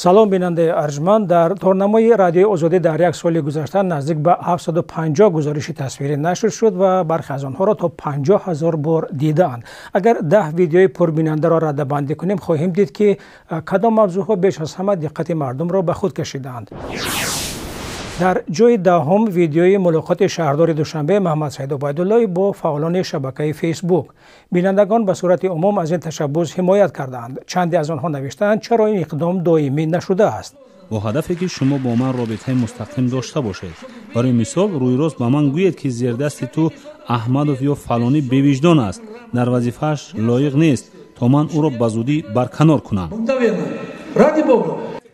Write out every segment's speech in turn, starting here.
سلام بیننده ارجمند. در تورنمای رادیو آزادی در یک سال گذشته نزدیک به 750 گزارش تصویری نشر شد و برخی از آنها را تا 50,000 بار دیدند. اگر 10 ویدیوی پربیننده را رده‌بندی کنیم خواهیم دید که کدام موضوعها بیش از همه دقت مردم را به خود کشیدند. در جای دهم ویدیوی ملاقات شهردار دوشنبه محمد سعید عبیدالله با فعالان شبکه فیسبوک. بینندگان به صورت عموم از این تشبث حمایت کردند. چندی از آنها نوشتند چرا این اقدام دائمی نشده است. با هدفی که شما با من رابطه مستقیم داشته باشید. برای مثال روی روز به من گویید که زیر دست تو احمدов یا فلانی بی‌وجدان است، در وظیفه‌اش لایق نیست تا من او را به زودی برکنار کنم.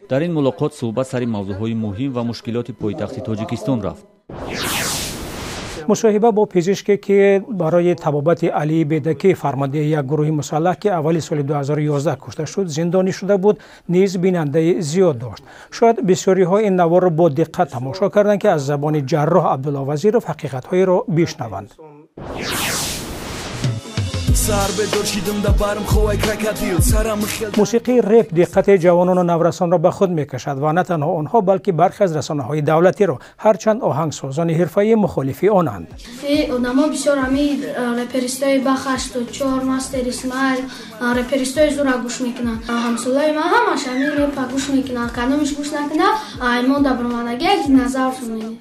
در این ملاقات صحبت سر موضوعهای مهم و مشکلات پایتخت تاجیکستان رفت. مصاحبه با پزشکی که برای طبابت علی بیدکی فرمانده یک گروه مسلح که اوایل سال 2011 کشته شد زندانی شده بود نیز بیننده زیاد داشت. شاید بسیاری ها این نوار را با دقت تماشا کردند که از زبان جراح عبدالله وزیرов حقیقت های را بشنوند. موسیقی رپ دقت جوانان و نورسان را به خود میکشد و نه تنها آنها بلکه برخی از رسانه‌های دولتی را، هرچند آهنگسازان حرفه‌ای مخالفی آنند. آدم‌ها بسیار همی رپریستای بخشت و چهار مستر اسماعیل رپریستای زورا گوش میکنن. همسولای ما همش همی رپ گوش میکنن. کدامش گوش نکنه ایمان دبرمانگی نظرتون.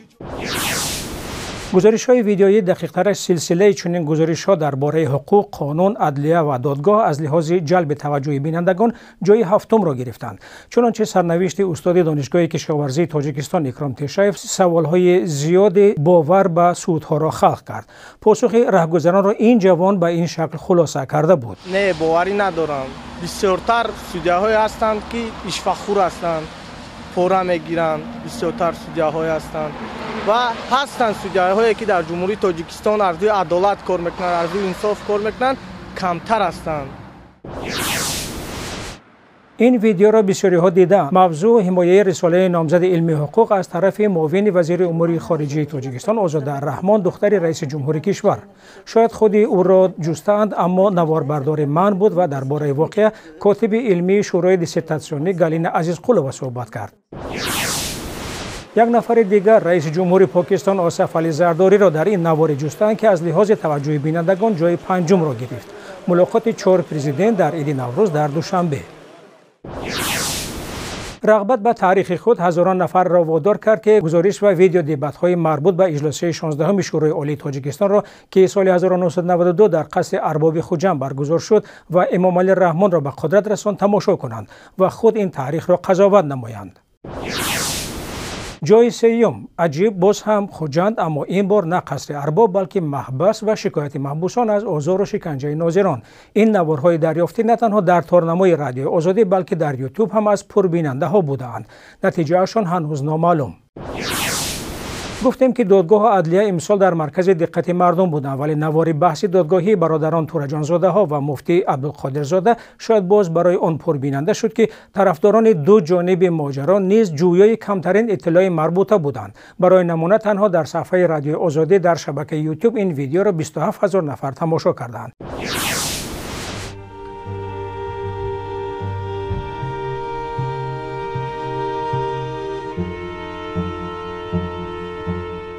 گزارش‌های ویدیویی دقیق‌ترش سلسله چنین گزارش‌ها درباره حقوق، قانون، عدلیه و دادگاه از لحاظ جلب توجه بینندگان جای هفتم را گرفتند. چنانچه سرنوشت استاد دانشگاه کشاورزی تاجیکستان اکرام تشایف سوال‌های زیاد باور به سودها را خلق کرد. پاسخ رهگذران را این جوان به این شکل خلاصه کرده بود. نه باوری ندارم. بسیارتر سودیاهای هستند که اشفاخور هستند. پورا میگیرند. بسیارتر سودیاهای هستند. و هستند سودیاهایی که در جمهوری تاجیکستان ارزوی عدالت کار میکنند، ارزوی انصاف کار میکنند، کمتر هستند. این ویدیو را بسیاری ها دیدند. موضوع حمایه رساله نامزد علمی حقوق از طرف معاون وزیر امور خارجه تاجیکستان آزاده الرحمن دختر رئیس جمهور کشور. شاید خود او را جستند اما نواربردار من بود و درباره واقعه کاتب علمی شورای دیسرتاسیونی گالین عزیزقلووا صحبت کرد. یک نفر دیگر رئیس جمهور پاکستان آصف علی زرداری را در این نوار جستند که از لحاظ توجه بینندگان جای پنجم را گرفت. ملاقات 4 پرزیدنت در عید نوروز در دوشنبه. رغبت به تاریخ خود هزاران نفر را وادار کرد که گزارش و ویدیو دیبات‌های مربوط به اجلاس 16 شورای عالی تاجیکستان را که سال 1992 در قصر ارباب خوجند برگزار شد و امام علی رحمان را به قدرت رساند تماشا کنند و خود این تاریخ را قضاوت نمایند. جای سیوم عجیب باز هم خوجند، اما این بار نه قصر ارباب بلکه محبس و شکایت محبوسان از آزار و شکنجه ناظران. این نوارهای دریافتی نه تنها در تورنمای رادیو آزادی بلکه در یوتیوب هم از پربیننده ها بودند. نتیجه اشان هنوز نامعلوم. گفتیم که دادگاه عدلیه امسال در مرکز دقت مردم بودند، ولی نوار بحث دادگاهی برادران تورجان زاده ها و مفتی عبدالقادر زاده شاید باز برای آن پربیننده شد که طرفداران دو جانب ماجرا نیز جویای کمترین اطلاع مربوطه بودند. برای نمونه تنها در صفحه رادیو آزادی در شبکه یوتیوب این ویدیو را 27,000 نفر تماشا کردند.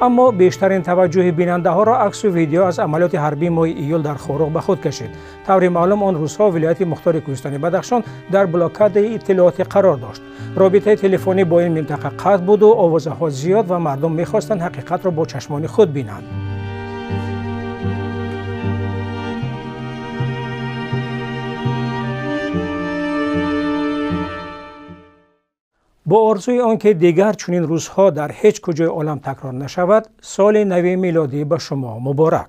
اما بیشترین توجه بیننده ها را عکس و ویدیو از عملیات حربی ماه ایول در خاروق به خود کشید. طور معلوم آن روزها ولایت مختار کوهستانی بدخشان در بلاکاد اطلاعاتی قرار داشت. رابطه تلفنی با این منطقه قطع بود و آوازه ها زیاد و مردم می‌خواستند حقیقت را با چشمان خود بینند. با آرزوی آنکه دیگر چنین روزها در هیچ کجای عالم تکرار نشود، سال نو میلادی به شما مبارک.